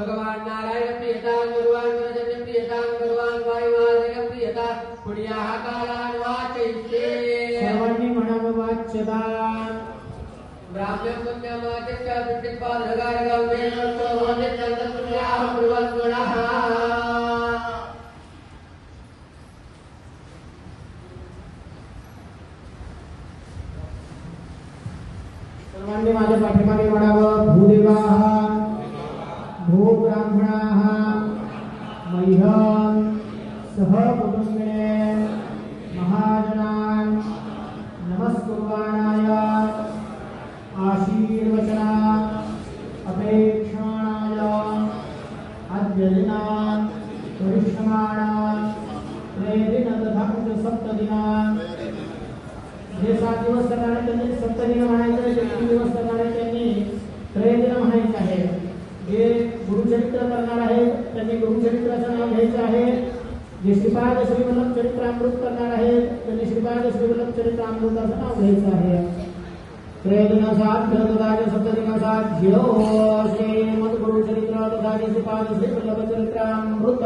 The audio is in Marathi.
भगवान नारायण प्रियता गुरुवान वरदन प्रियता गुरुवान वायुवादन प्रियता पुण्याः कालान् वाचयिष्ये सर्वांनी म्हणावं वाच्यता ब्राह्मण पुण्यमादित्य प्रतिपादगारगं वेदो वंदितं पुण्याः गुरुवन्गुणः सर्वांनी माझ्या पाठीमागे म्हणावं भूदेवाः भूब्राह्मणाः मह्यं सह कुटुंबिने महाजनान् नमस्कुर्वाणाय आशीर्वचना अपेक्षाणाय अद्य दिनान् परिश्रमाणान् त्रयदिन तथा सप्तदिनान् जे 7 दिवस करणारे त्यांनी सप्तदिन म्हणायचं, जे 3 दिवस करणारे त्यांनी त्रयदिन म्हणायचं आहे. जे गुरुचरित्र करणार आहेत त्यांनी गुरुचरित्राचं नाव घ्यायचं आहे. जे श्रीपाद श्रीवल्लभ चरित्रामृत करणार आहेत त्यांनी श्रीपाद श्रीवल्लभ चरित्रामृताचं नाव घ्यायचं आहे. त्रयदिनासात तथा सप्तदिनासात श्रीमद् गुरुचरित्र तथा श्रीपाद श्रीवल्लभ चरित्रामृत